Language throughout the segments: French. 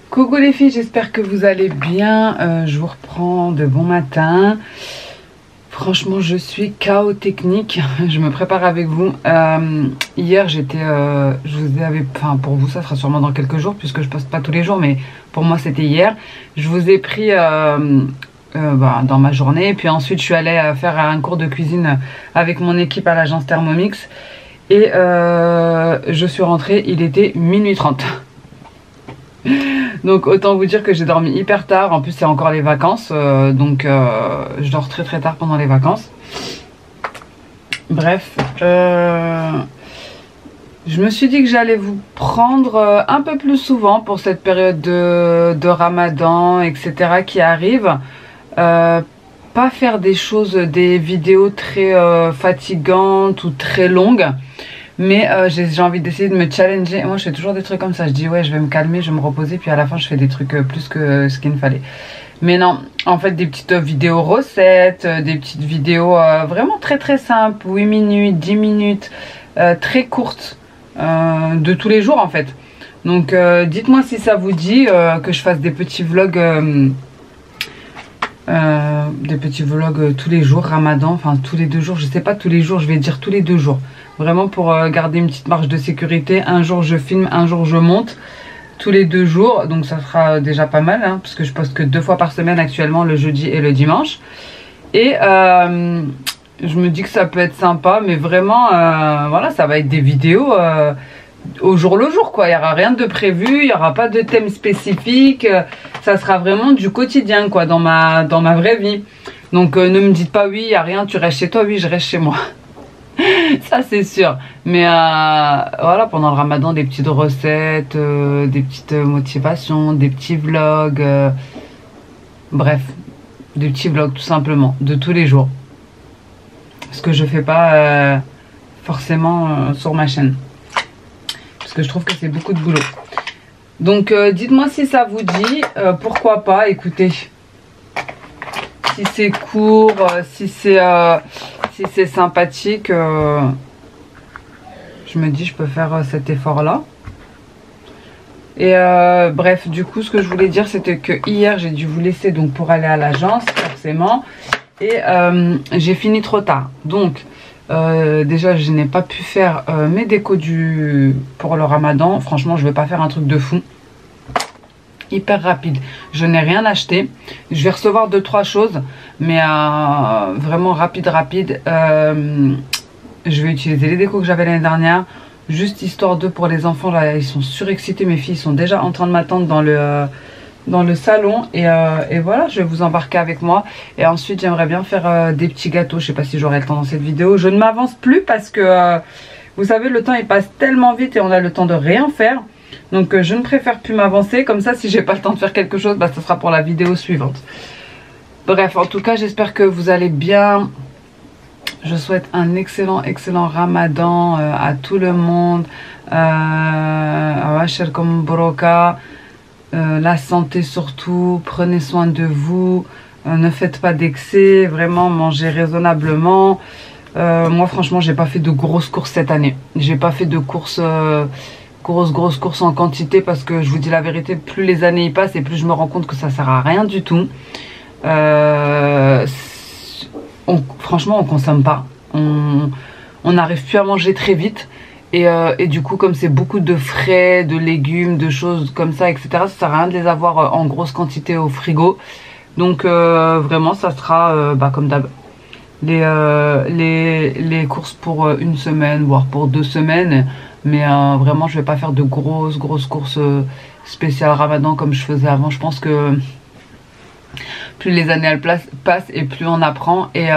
Coucou les filles, j'espère que vous allez bien. Je vous reprends de bon matin. Franchement, je suis KO technique. Je me prépare avec vous. Hier, je vous avais, enfin pour vous, ça sera sûrement dans quelques jours puisque je poste pas tous les jours, mais pour moi c'était hier. Je vous ai pris dans ma journée, puis ensuite je suis allée faire un cours de cuisine avec mon équipe à l'agence Thermomix et je suis rentrée. Il était minuit 30. Donc autant vous dire que j'ai dormi hyper tard. En plus c'est encore les vacances, donc je dors très tard pendant les vacances. Bref, je me suis dit que j'allais vous prendre un peu plus souvent pour cette période de Ramadan, etc. qui arrive. Pas faire des vidéos très fatigantes ou très longues. Mais j'ai envie d'essayer de me challenger. Moi je fais toujours des trucs comme ça. Je dis ouais, je vais me calmer, je vais me reposer. Puis à la fin je fais des trucs plus que ce qu'il me fallait. Mais non, en fait des petites vidéos recettes, des petites vidéos vraiment très simples. 8 minutes, 10 minutes, très courtes. De tous les jours en fait. Donc dites-moi si ça vous dit que je fasse des petits vlogs. Tous les jours, Ramadan, enfin tous les 2 jours, je sais pas tous les jours, je vais dire tous les 2 jours. Vraiment pour garder une petite marge de sécurité. Un jour je filme, un jour je monte. Tous les 2 jours, donc ça sera déjà pas mal, hein, parce que je poste que 2 fois par semaine actuellement, le jeudi et le dimanche. Et je me dis que ça peut être sympa, mais vraiment, voilà, ça va être des vidéos au jour le jour, quoi. Il n'y aura rien de prévu, il n'y aura pas de thème spécifique. Ça sera vraiment du quotidien, quoi, dans ma vraie vie. Donc ne me dites pas oui, il n'y a rien, tu restes chez toi. Oui, je reste chez moi. Ça c'est sûr. Mais voilà, pendant le Ramadan, des petites recettes, des petites motivations, des petits vlogs. Bref, des petits vlogs tout simplement, de tous les jours. Ce que je fais pas forcément sur ma chaîne. Parce que je trouve que c'est beaucoup de boulot. Donc dites-moi si ça vous dit, pourquoi pas, écoutez. Si c'est court, si c'est sympathique, je me dis je peux faire cet effort là. Et bref, du coup ce que je voulais dire c'était que hier j'ai dû vous laisser donc pour aller à l'agence forcément. Et j'ai fini trop tard. Donc déjà je n'ai pas pu faire mes décos pour le Ramadan. Franchement je vais pas faire un truc de fou. Hyper rapide, je n'ai rien acheté. Je vais recevoir 2-3 choses, mais vraiment rapide. Je vais utiliser les décos que j'avais l'année dernière, juste histoire de pour les enfants. Là ils sont surexcités, mes filles sont déjà en train de m'attendre dans le salon. Et voilà, je vais vous embarquer avec moi. Et ensuite j'aimerais bien faire des petits gâteaux. Je sais pas si j'aurai le temps dans cette vidéo. Je ne m'avance plus parce que vous savez le temps il passe tellement vite et on a le temps de rien faire. Donc je ne préfère plus m'avancer. Comme ça si j'ai pas le temps de faire quelque chose, bah, ça sera pour la vidéo suivante. Bref, en tout cas j'espère que vous allez bien. Je souhaite un excellent Ramadan à tout le monde. La santé surtout. Prenez soin de vous. Ne faites pas d'excès. Vraiment mangez raisonnablement. Moi franchement j'ai pas fait de grosses courses cette année. J'ai pas fait de courses... grosses courses en quantité parce que je vous dis la vérité, plus les années y passent et plus je me rends compte que ça sert à rien du tout. Franchement on consomme pas, on n'arrive plus à manger très vite et du coup comme c'est beaucoup de frais, de légumes, de choses comme ça etc, ça sert à rien de les avoir en grosse quantité au frigo. Donc vraiment ça sera comme d'hab les courses pour 1 semaine voire pour 2 semaines. Mais vraiment, je vais pas faire de grosses courses spéciales Ramadan comme je faisais avant. Je pense que plus les années elles passent et plus on apprend. Et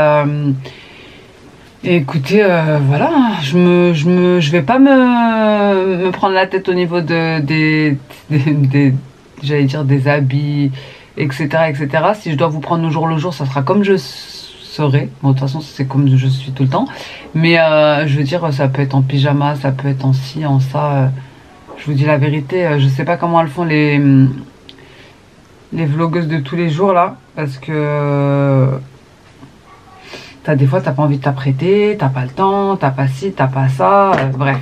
écoutez, voilà, je vais pas me prendre la tête au niveau j'allais dire des habits, etc., etc. Si je dois vous prendre au jour le jour, ça sera comme je serai. Bon, de toute façon, c'est comme je suis tout le temps. Mais je veux dire, ça peut être en pyjama, ça peut être en ci, en ça. Je vous dis la vérité, je sais pas comment elles font les vlogueuses de tous les jours là, parce que des fois t'as pas envie de t'apprêter, t'as pas le temps, t'as pas ci, t'as pas ça, bref.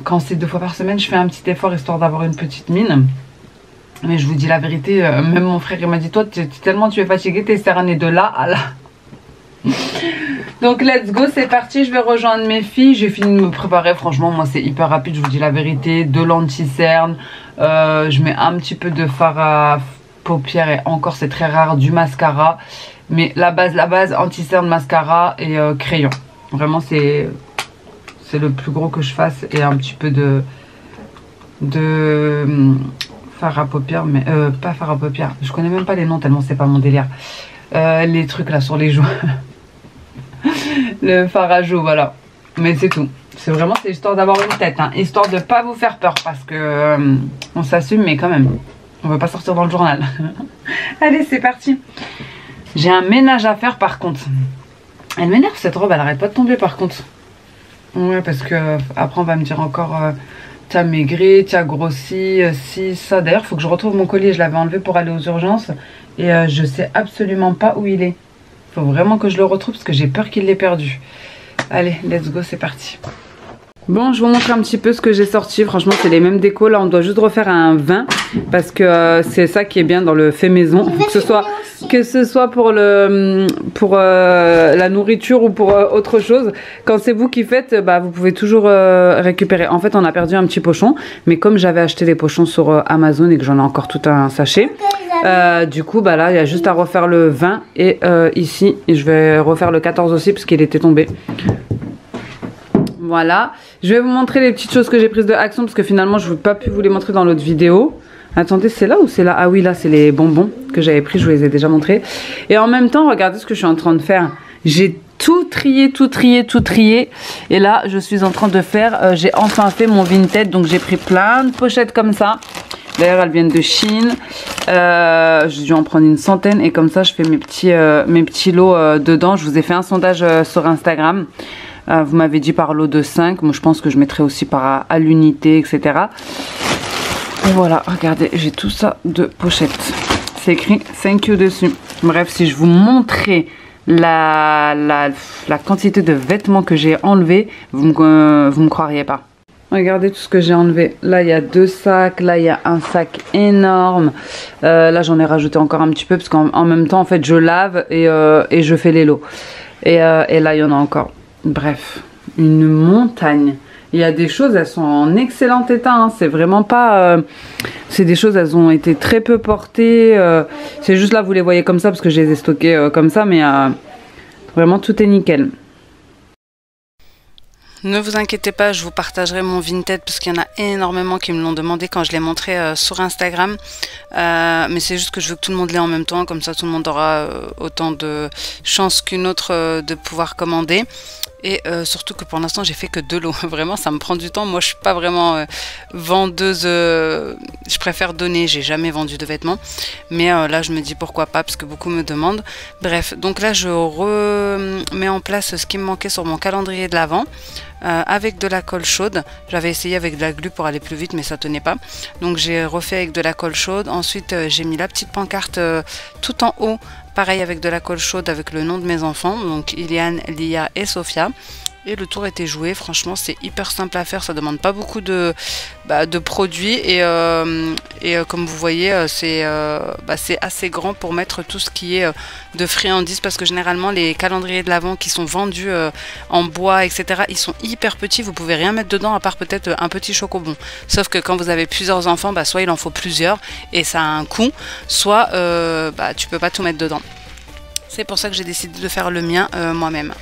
Quand c'est 2 fois par semaine, je fais un petit effort histoire d'avoir une petite mine. Mais je vous dis la vérité, même mon frère il m'a dit toi tellement tu es fatigué, t'es cerné de là à là. Donc let's go, c'est parti, je vais rejoindre mes filles. J'ai fini de me préparer, franchement moi c'est hyper rapide, je vous dis la vérité. De l'anti-cerne, je mets un petit peu de fard à paupières et encore c'est très rare, du mascara. Mais la base, anti-cerne, mascara et crayon. Vraiment c'est le plus gros que je fasse. Et un petit peu de fard à paupières, mais pas fard à paupières. Je connais même pas les noms tellement c'est pas mon délire. Les trucs là sur les joues. Le fard à joues, voilà. Mais c'est tout. C'est vraiment, c'est histoire d'avoir une tête, hein. Histoire de pas vous faire peur parce que on s'assume, mais quand même, on veut pas sortir dans le journal. Allez, c'est parti. J'ai un ménage à faire par contre. Elle m'énerve cette robe, elle arrête pas de tomber par contre. Ouais, parce que après on va me dire encore t'as maigri, t'as grossi, si, ça. D'ailleurs, faut que je retrouve mon collier, je l'avais enlevé pour aller aux urgences et je sais absolument pas où il est. Faut vraiment que je le retrouve parce que j'ai peur qu'il l'ait perdu. Allez, let's go, c'est parti. Bon, je vous montre un petit peu ce que j'ai sorti. Franchement, c'est les mêmes décos. Là, on doit juste refaire un vin parce que c'est ça qui est bien dans le fait maison. Que ce soit pour la nourriture ou pour autre chose. Quand c'est vous qui faites, bah, vous pouvez toujours récupérer. En fait, on a perdu un petit pochon. Mais comme j'avais acheté des pochons sur Amazon et que j'en ai encore tout un sachet, du coup, bah là, il y a juste à refaire le 20 et ici, et je vais refaire le 14 aussi parce qu'il était tombé. Voilà, je vais vous montrer les petites choses que j'ai prises de Action parce que finalement je n'ai pas pu vous les montrer dans l'autre vidéo. Attendez, c'est là ou c'est là? Ah oui, là c'est les bonbons que j'avais pris, je vous les ai déjà montrés. Et en même temps, regardez ce que je suis en train de faire. J'ai tout trié. Et là, je suis en train de faire, j'ai enfin fait mon Vinted. Donc j'ai pris plein de pochettes comme ça. D'ailleurs, elles viennent de Chine. J'ai dû en prendre une centaine. Et comme ça, je fais mes petits lots dedans. Je vous ai fait un sondage sur Instagram. Vous m'avez dit par lot de 5. Moi, je pense que je mettrai aussi à l'unité, etc. Et voilà, regardez, j'ai tout ça de pochette. C'est écrit thank you dessus. Bref, si je vous montrais la quantité de vêtements que j'ai enlevés, vous me croiriez pas. Regardez tout ce que j'ai enlevé. Là, il y a 2 sacs. Là, il y a un sac énorme. Là, j'en ai rajouté encore un petit peu parce qu'en même temps, en fait, je lave et je fais les lots. Et là, il y en a encore. Bref, une montagne. Il y a des choses, elles sont en excellent état. Hein. C'est vraiment pas... c'est des choses, elles ont été très peu portées. C'est juste là, vous les voyez comme ça parce que je les ai stockées comme ça. Mais vraiment, tout est nickel. Ne vous inquiétez pas, je vous partagerai mon Vinted parce qu'il y en a énormément qui me l'ont demandé quand je l'ai montré sur Instagram. Mais c'est juste que je veux que tout le monde l'ait en même temps, comme ça tout le monde aura autant de chance qu'une autre de pouvoir commander. Et surtout que pour l'instant j'ai fait que 2 lots. Vraiment ça me prend du temps. Moi je suis pas vraiment vendeuse. Je préfère donner. J'ai jamais vendu de vêtements. Mais là je me dis pourquoi pas parce que beaucoup me demandent. Bref, donc là je remets en place ce qui me manquait sur mon calendrier de l'Avent. Avec de la colle chaude. J'avais essayé avec de la glu pour aller plus vite mais ça tenait pas. Donc j'ai refait avec de la colle chaude. Ensuite j'ai mis la petite pancarte tout en haut. Pareil avec de la colle chaude avec le nom de mes enfants. Donc Iliane, Lia et Sophia. Et le tour était joué. Franchement c'est hyper simple à faire. Ça demande pas beaucoup de produits. Et comme vous voyez c'est assez grand pour mettre tout ce qui est de friandises. Parce que généralement les calendriers de l'Avent qui sont vendus en bois etc. Ils sont hyper petits. Vous pouvez rien mettre dedans à part peut-être un petit chocobon. Sauf que quand vous avez plusieurs enfants soit il en faut plusieurs. Et ça a un coût. Soit tu peux pas tout mettre dedans. C'est pour ça que j'ai décidé de faire le mien moi-même.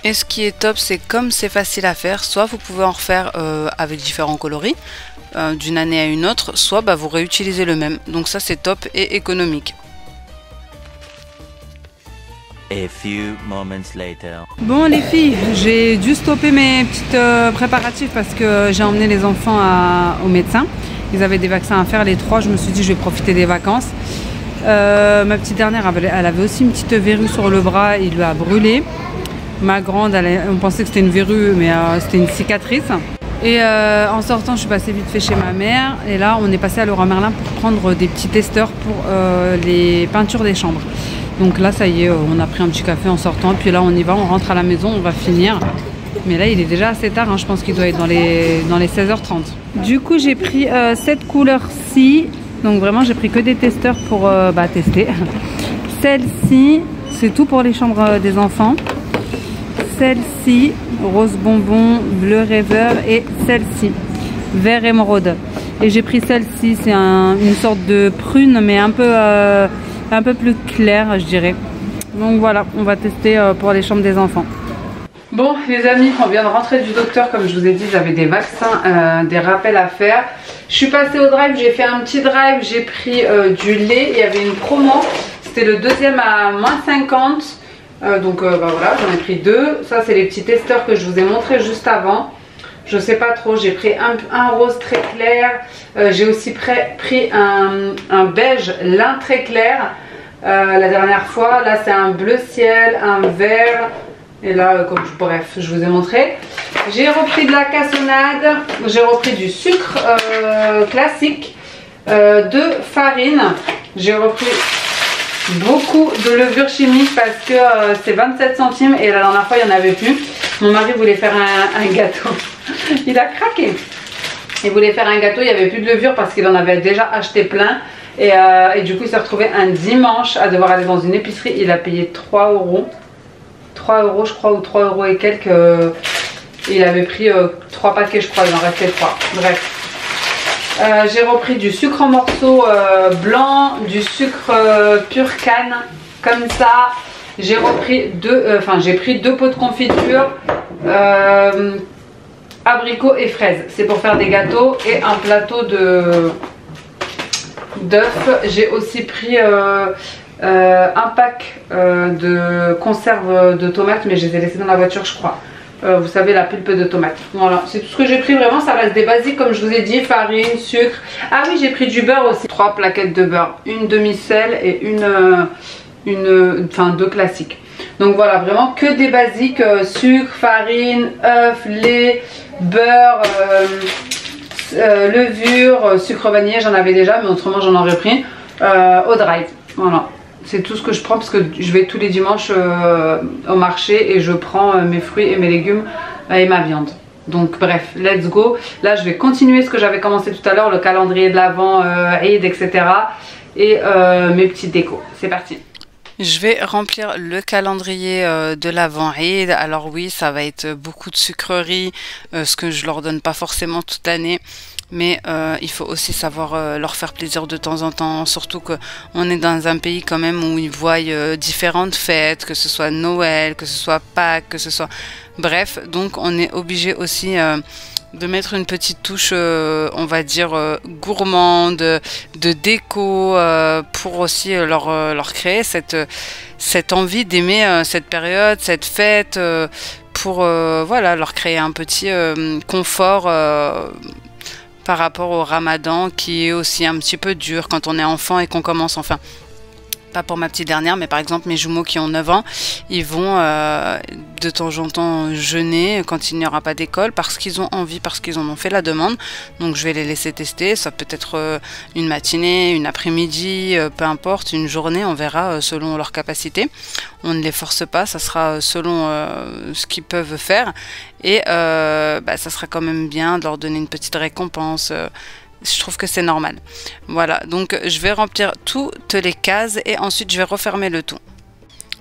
Et ce qui est top, c'est comme c'est facile à faire, soit vous pouvez en refaire avec différents coloris d'une année à une autre, soit vous réutilisez le même. Donc ça c'est top et économique. A few moments later. Bon les filles, j'ai dû stopper mes petites préparatifs parce que j'ai emmené les enfants au médecin. Ils avaient des vaccins à faire les 3, je me suis dit je vais profiter des vacances. Ma petite dernière, elle avait aussi une petite verrue sur le bras, il lui a brûlé. Ma grande, on pensait que c'était une verrue, mais c'était une cicatrice. Et en sortant, je suis passée vite fait chez ma mère. Et là, on est passé à Leroy Merlin pour prendre des petits testeurs pour les peintures des chambres. Donc là, ça y est, on a pris un petit café en sortant. Puis là, on y va, on rentre à la maison, on va finir. Mais là, il est déjà assez tard, hein, je pense qu'il doit être dans les 16h30. Du coup, j'ai pris cette couleur-ci. Donc vraiment, j'ai pris que des testeurs pour tester. Celle-ci, c'est tout pour les chambres des enfants. Celle-ci, rose bonbon, bleu rêveur, et celle-ci, vert émeraude. Et j'ai pris celle-ci, c'est une sorte de prune, mais un peu plus claire, je dirais. Donc voilà, on va tester pour les chambres des enfants. Bon les amis, on vient de rentrer du docteur, comme je vous ai dit, j'avais des vaccins, des rappels à faire. Je suis passée au drive, j'ai fait un petit drive, j'ai pris du lait, il y avait une promo, c'était le deuxième à moins 50. Donc voilà, j'en ai pris 2. Ça c'est les petits testeurs que je vous ai montré juste avant. Je sais pas trop, j'ai pris un rose très clair. J'ai aussi pris un beige lin très clair la dernière fois. Là c'est un bleu ciel, un vert. Et là, bref, je vous ai montré. J'ai repris de la cassonade. J'ai repris du sucre classique, de farine. J'ai repris beaucoup de levure chimique parce que c'est 27 centimes et la dernière fois il n'y en avait plus. Mon mari voulait faire un gâteau. Il a craqué. Il voulait faire un gâteau, il n'y avait plus de levure parce qu'il en avait déjà acheté plein. Et du coup il s'est retrouvé un dimanche à devoir aller dans une épicerie. Il a payé 3 euros. 3 euros je crois, ou 3 euros et quelques. Il avait pris 3 paquets je crois, il en restait 3. Bref. J'ai repris du sucre en morceaux blanc, du sucre pur canne, comme ça. J'ai repris j'ai pris 2 pots de confiture, abricots et fraises. C'est pour faire des gâteaux, et un plateau d'œufs. J'ai aussi pris un pack de conserves de tomates, mais je les ai laissées dans la voiture je crois. Vous savez, la pulpe de tomate. Voilà, c'est tout ce que j'ai pris. Vraiment, ça reste des basiques comme je vous ai dit. Farine, sucre. Ah oui, j'ai pris du beurre aussi. 3 plaquettes de beurre. Une demi-sel et enfin 2 classiques. Donc voilà, vraiment que des basiques. Sucre, farine, œufs, lait, beurre, levure, sucre vanillé. J'en avais déjà, mais autrement j'en aurais pris. Au drive. Voilà. C'est tout ce que je prends parce que je vais tous les dimanches au marché et je prends mes fruits et mes légumes et ma viande. Donc bref, let's go. Là je vais continuer ce que j'avais commencé tout à l'heure, le calendrier de l'Avent, Eid, etc. Et mes petites décos. C'est parti. Je vais remplir le calendrier de l'Avent Eid. Alors oui, ça va être beaucoup de sucreries, ce que je leur donne pas forcément toute l'année. Mais il faut aussi savoir leur faire plaisir de temps en temps, surtout qu'on est dans un pays quand même où ils voient différentes fêtes, que ce soit Noël, que ce soit Pâques, que ce soit... Bref, donc on est obligé aussi de mettre une petite touche, on va dire, gourmande, de déco, pour aussi leur créer cette envie d'aimer cette période, cette fête, pour voilà, leur créer un petit confort par rapport au Ramadan, qui est aussi un petit peu dur quand on est enfant et qu'on commence, enfin, pas pour ma petite dernière, mais par exemple mes jumeaux qui ont 9 ans, ils vont de temps en temps jeûner quand il n'y aura pas d'école parce qu'ils ont envie, parce qu'ils en ont fait la demande. Donc je vais les laisser tester, ça peut être une matinée, une après-midi, peu importe, une journée, on verra selon leur capacité. On ne les force pas, ça sera selon ce qu'ils peuvent faire, et ça sera quand même bien de leur donner une petite récompense. Je trouve que c'est normal. Voilà, donc je vais remplir toutes les cases et ensuite je vais refermer le tout.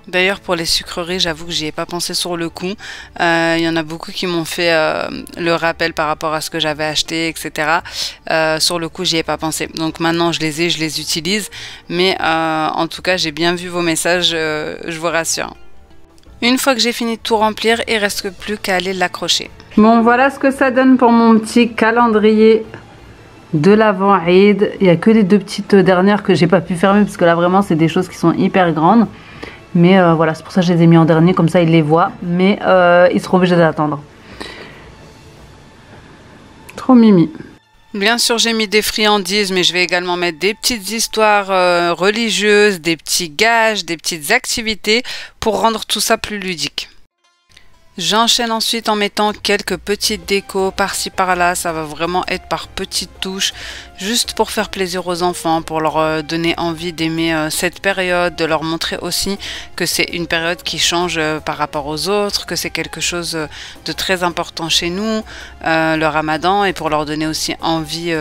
D'ailleurs pour les sucreries, j'avoue que j'y ai pas pensé sur le coup. Il y en a beaucoup qui m'ont fait le rappel par rapport à ce que j'avais acheté, etc. Sur le coup, j'y ai pas pensé. Donc maintenant je les ai, je les utilise. Mais en tout cas, j'ai bien vu vos messages, je vous rassure. Une fois que j'ai fini de tout remplir, il reste plus qu'à aller l'accrocher. Bon, voilà ce que ça donne pour mon petit calendrier de l'Avent Eid. Il n'y a que les deux petites dernières que j'ai pas pu fermer parce que là vraiment c'est des choses qui sont hyper grandes. Mais voilà, c'est pour ça que je les ai mis en dernier, comme ça ils les voient. Mais ils seront obligés d'attendre. Trop mimi. Bien sûr, j'ai mis des friandises, mais je vais également mettre des petites histoires religieuses, des petits gages, des petites activités pour rendre tout ça plus ludique. J'enchaîne ensuite en mettant quelques petites décos par-ci par-là, ça va vraiment être par petites touches, juste pour faire plaisir aux enfants, pour leur donner envie d'aimer cette période, de leur montrer aussi que c'est une période qui change par rapport aux autres, que c'est quelque chose de très important chez nous, le ramadan, et pour leur donner aussi envie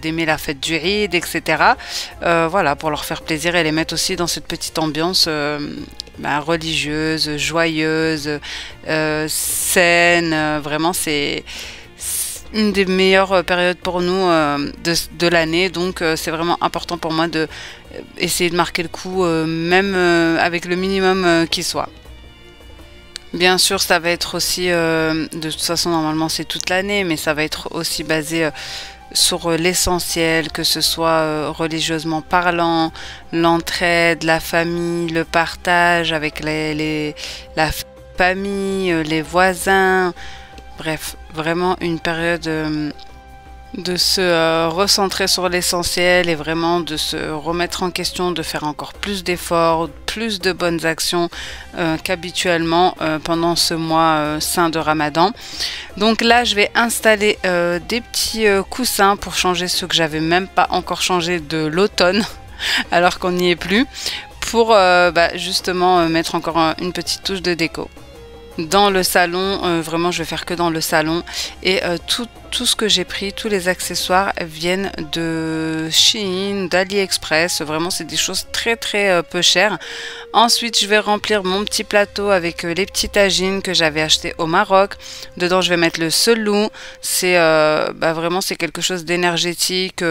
d'aimer la fête du Eid, etc. Voilà, pour leur faire plaisir et les mettre aussi dans cette petite ambiance religieuse, joyeuse, saine. Vraiment c'est une des meilleures périodes pour nous de l'année, donc c'est vraiment important pour moi de essayer de marquer le coup, même avec le minimum qui soit. Bien sûr, ça va être aussi, de toute façon normalement c'est toute l'année, mais ça va être aussi basé sur l'essentiel, que ce soit religieusement parlant, l'entraide, la famille, le partage avec la famille, les voisins, bref, vraiment une période de se recentrer sur l'essentiel et vraiment de se remettre en question, de faire encore plus d'efforts, plus de bonnes actions qu'habituellement pendant ce mois saint de Ramadan. Donc là, je vais installer des petits coussins pour changer ceux que j'avais même pas encore changé de l'automne, alors qu'on n'y est plus, pour justement mettre encore une petite touche de déco. Dans le salon, vraiment je vais faire que dans le salon, et tout ce que j'ai pris, tous les accessoires viennent de Shein, d'AliExpress, vraiment c'est des choses très peu chères. Ensuite je vais remplir mon petit plateau avec les petits tagines que j'avais acheté au Maroc. Dedans je vais mettre le selou, c'est vraiment c'est quelque chose d'énergétique,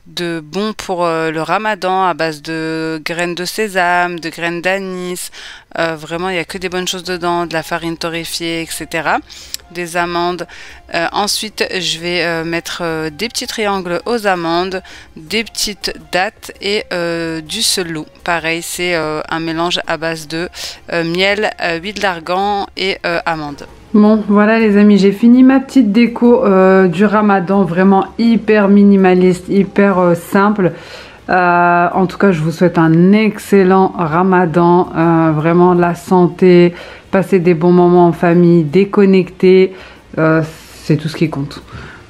de bon pour le ramadan, à base de graines de sésame, de graines d'anis, vraiment il n'y a que des bonnes choses dedans, de la farine torréfiée, etc., des amandes. Ensuite je vais mettre des petits triangles aux amandes, des petites dattes et du selou. Pareil, c'est un mélange à base de miel, huile d'argan et amandes. Bon, voilà les amis, j'ai fini ma petite déco du ramadan, vraiment hyper minimaliste, hyper simple. En tout cas, je vous souhaite un excellent ramadan, vraiment la santé, passer des bons moments en famille, déconnecter, c'est tout ce qui compte.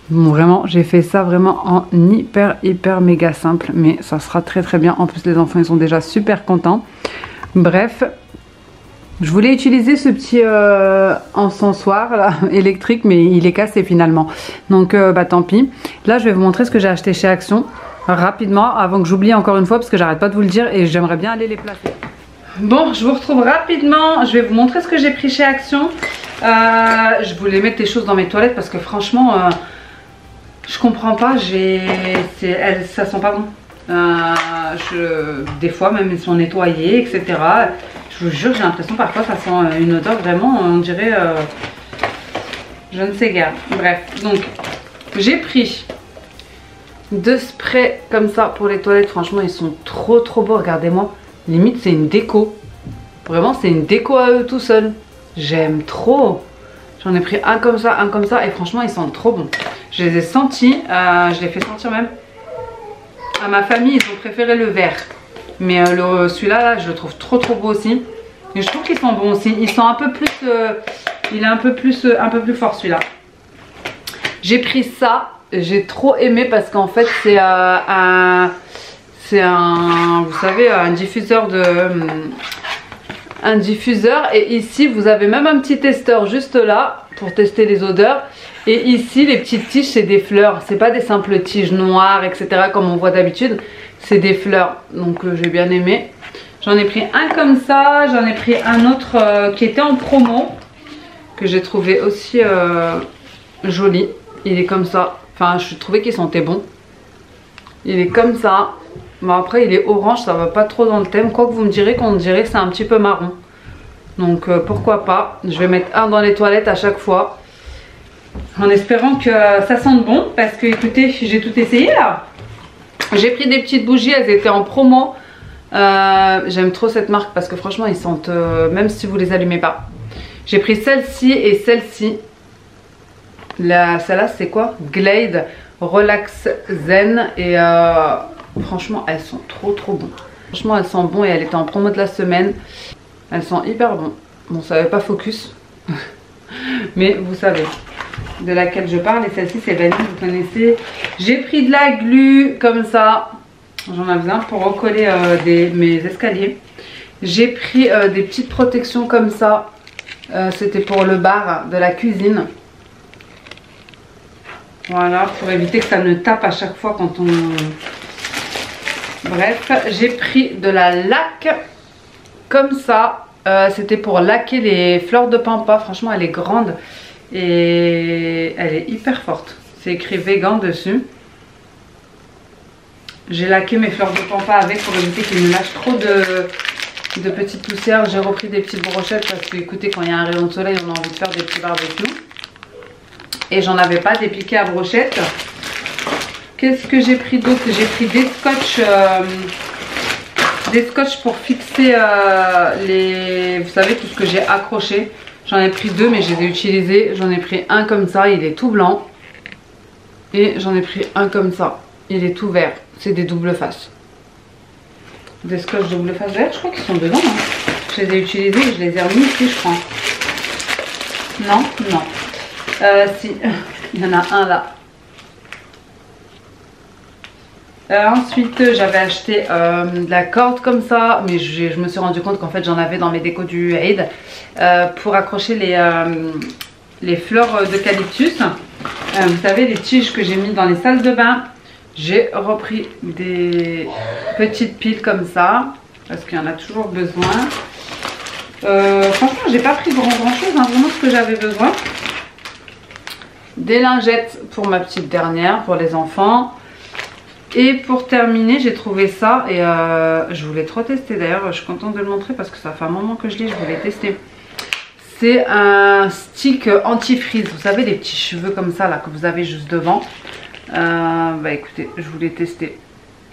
Bon, vraiment, j'ai fait ça vraiment en hyper méga simple, mais ça sera très bien. En plus, les enfants, ils sont déjà super contents. Bref, je voulais utiliser ce petit encensoir là, électrique, mais il est cassé finalement. Donc, tant pis. Là, je vais vous montrer ce que j'ai acheté chez Action rapidement, avant que j'oublie encore une fois, parce que j'arrête pas de vous le dire et j'aimerais bien aller les placer. Bon, je vous retrouve rapidement. Je vais vous montrer ce que j'ai pris chez Action. Je voulais mettre des choses dans mes toilettes parce que franchement, je comprends pas. Ça sent pas bon. Des fois, même ils sont nettoyés, etc. Je vous jure, j'ai l'impression parfois ça sent une odeur vraiment, on dirait, je ne sais guère. Bref, donc j'ai pris 2 sprays comme ça pour les toilettes. Franchement, ils sont trop beaux. Regardez-moi. Limite, c'est une déco. Vraiment, c'est une déco à eux tout seuls. J'aime trop. J'en ai pris un comme ça. Et franchement, ils sentent trop bons. Je les ai sentis. Je les ai fait sentir même à ma famille. Ils ont préféré le vert. Mais celui-là, là, je le trouve trop beau aussi. Et je trouve qu'ils sont bons aussi. Ils sont un peu plus... il est un peu plus fort celui-là. J'ai pris ça. J'ai trop aimé parce qu'en fait, c'est vous savez, un diffuseur et ici vous avez même un petit testeur juste là pour tester les odeurs. Et ici les petites tiges, c'est des fleurs, c'est pas des simples tiges noires, etc., comme on voit d'habitude, c'est des fleurs. Donc j'ai bien aimé. J'en ai pris un comme ça, j'en ai pris un autre qui était en promo, que j'ai trouvé aussi joli. Il est comme ça, enfin je trouvais qu'il sentait bon. Il est comme ça. Bon, après il est orange, ça va pas trop dans le thème. Quoi que vous me direz qu'on dirait que c'est un petit peu marron. Donc pourquoi pas. Je vais mettre un dans les toilettes à chaque fois. En espérant que ça sente bon. Parce que écoutez, j'ai tout essayé là. J'ai pris des petites bougies, elles étaient en promo. J'aime trop cette marque parce que franchement ils sentent, même si vous les allumez pas. J'ai pris celle-ci et celle-ci. Celle-là c'est quoi? Glade Relax Zen. Et franchement elles sont trop bonnes. Franchement elles sentent bon et elles étaient en promo de la semaine. Elles sont hyper bon. Bon ça n'avait pas focus. Mais vous savez de laquelle je parle. Et celle-ci c'est vanille, vous connaissez. J'ai pris de la glu comme ça. J'en ai besoin pour recoller mes escaliers. J'ai pris des petites protections comme ça. C'était pour le bar de la cuisine. Voilà, pour éviter que ça ne tape à chaque fois quand on... Bref, j'ai pris de la laque comme ça. C'était pour laquer les fleurs de pampa. Franchement, elle est grande et elle est hyper forte. C'est écrit vegan dessus. J'ai laqué mes fleurs de pampa avec pour éviter qu'ils me lâchent trop de petites poussières. J'ai repris des petites brochettes parce que écoutez, quand il y a un rayon de soleil, on a envie de faire des petits barbecues. Et j'en avais pas des piquets à brochettes. Qu'est-ce que j'ai pris d'autre? J'ai pris des scotch pour fixer vous savez, tout ce que j'ai accroché. J'en ai pris deux mais je les ai utilisés. J'en ai pris un comme ça, il est tout blanc. Et j'en ai pris un comme ça, il est tout vert. C'est des doubles faces. Des scotch double face vert, je crois qu'ils sont dedans. Hein. Je les ai utilisés et je les ai remis ici, je crois. Non, non. Si, il y en a un là. Ensuite, j'avais acheté de la corde comme ça, mais je me suis rendu compte qu'en fait j'en avais dans mes décos du Aid pour accrocher les fleurs d'eucalyptus. Vous savez, les tiges que j'ai mis dans les salles de bain. J'ai repris des petites piles comme ça parce qu'il y en a toujours besoin. Franchement, j'ai pas pris grand chose, hein, vraiment ce que j'avais besoin. Des lingettes pour ma petite dernière, pour les enfants. Et pour terminer, j'ai trouvé ça et je voulais trop tester. D'ailleurs, je suis contente de le montrer parce que ça fait un moment que je l'ai, je voulais tester. C'est un stick anti-frizz. Vous savez, les petits cheveux comme ça là que vous avez juste devant. Bah écoutez, je voulais tester.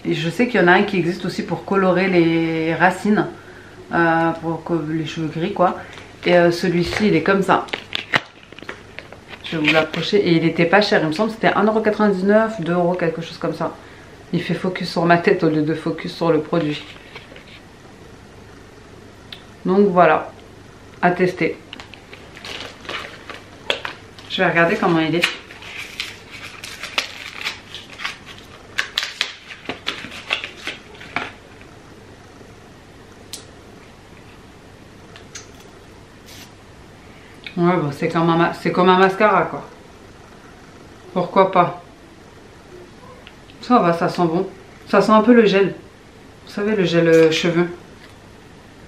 Et je sais qu'il y en a un qui existe aussi pour colorer les racines, pour les cheveux gris quoi. Et celui-ci il est comme ça. Je vais vous l'approcher et il était pas cher, il me semble que c'était 1,99 €, 2 €, quelque chose comme ça. Il fait focus sur ma tête au lieu de focus sur le produit. Donc voilà, à tester. Je vais regarder comment il est. Ouais, bon, c'est comme un mascara quoi. Pourquoi pas? Ça va, ça sent bon. Ça sent un peu le gel. Vous savez, le gel cheveux.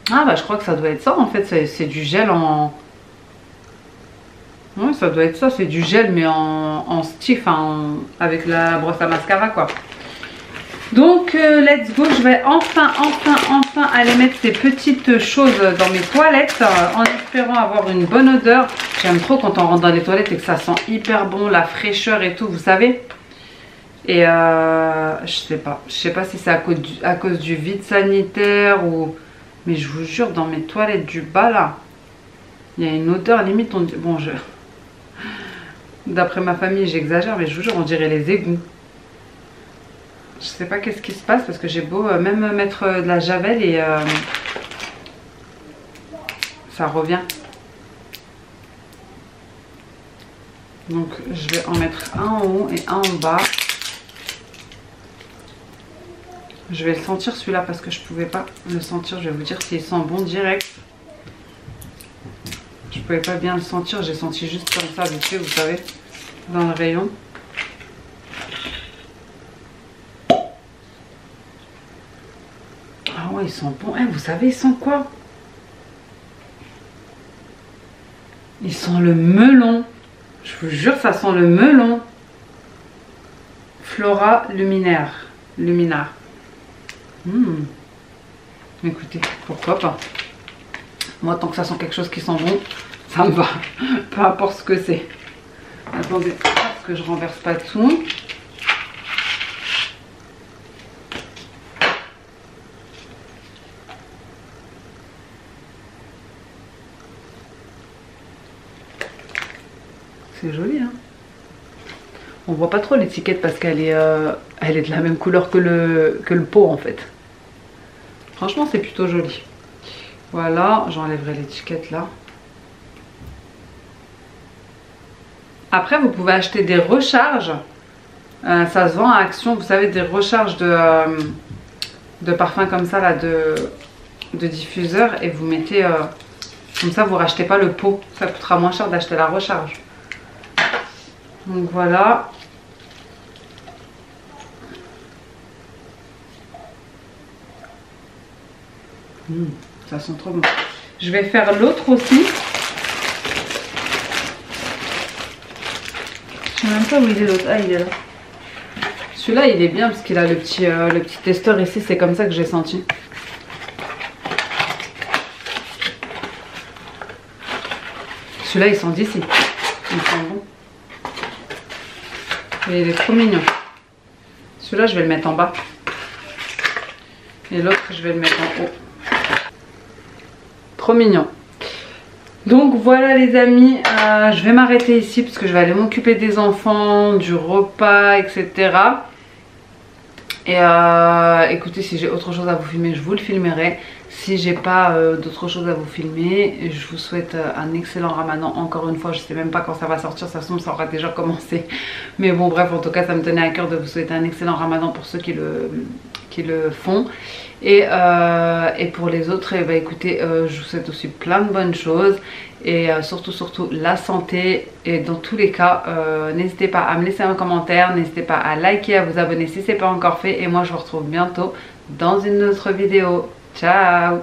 Ah bah je crois que ça doit être ça en fait. C'est du gel en... Ouais, ça doit être ça. C'est du gel mais en stiff, hein, avec la brosse à mascara quoi. Donc let's go, je vais enfin aller mettre ces petites choses dans mes toilettes en espérant avoir une bonne odeur. J'aime trop quand on rentre dans les toilettes et que ça sent hyper bon, la fraîcheur et tout, vous savez. Et je sais pas si c'est à cause du vide sanitaire ou... Mais je vous jure, dans mes toilettes du bas là, il y a une odeur limite, bon d'après ma famille j'exagère mais je vous jure on dirait les égouts. Je sais pas qu'est-ce qui se passe parce que j'ai beau même mettre de la javel et ça revient. Donc je vais en mettre un en haut et un en bas. Je vais le sentir celui-là parce que je pouvais pas le sentir. Je vais vous dire s'il sent bon direct. Je pouvais pas bien le sentir. J'ai senti juste comme ça vite fait, vous savez, dans le rayon. Ah ouais, ils sont bons. Vous savez, ils sentent quoi? Ils sentent le melon. Je vous jure, ça sent le melon. Flora Luminar. Écoutez, pourquoi pas. Moi, tant que ça sent quelque chose qui sent bon, ça me va. Peu importe ce que c'est. Attendez, parce que je renverse pas tout. C'est joli, hein. On voit pas trop l'étiquette parce qu'elle est, elle est de la même couleur que le pot en fait. Franchement, c'est plutôt joli. Voilà, j'enlèverai l'étiquette là. Après, vous pouvez acheter des recharges. Ça se vend à Action, vous savez, des recharges de parfums comme ça, là, de diffuseur. Et vous mettez, comme ça, vous rachetez pas le pot. Ça coûtera moins cher d'acheter la recharge. Donc voilà. Ça sent trop bon. Je vais faire l'autre aussi. Je sais même pas où il est l'autre. Ah, il est là. Celui-là, il est bien parce qu'il a le petit testeur ici. C'est comme ça que j'ai senti. Celui-là, il sent d'ici. Il sent bon. Et il est trop mignon. Celui-là, je vais le mettre en bas. Et l'autre, je vais le mettre en haut. Trop mignon. Donc voilà les amis, je vais m'arrêter ici parce que je vais aller m'occuper des enfants, du repas, etc. Et écoutez, si j'ai autre chose à vous filmer, je vous le filmerai. Si j'ai pas d'autre chose à vous filmer, je vous souhaite un excellent ramadan. Encore une fois, je sais même pas quand ça va sortir, ça semble ça aura déjà commencé. Mais bon bref, en tout cas ça me tenait à cœur de vous souhaiter un excellent ramadan pour ceux qui le font. Et pour les autres, eh ben, écoutez, je vous souhaite aussi plein de bonnes choses. Et surtout la santé. Et dans tous les cas, n'hésitez pas à me laisser un commentaire. N'hésitez pas à liker, à vous abonner si ce n'est pas encore fait. Et moi je vous retrouve bientôt dans une autre vidéo. Ciao!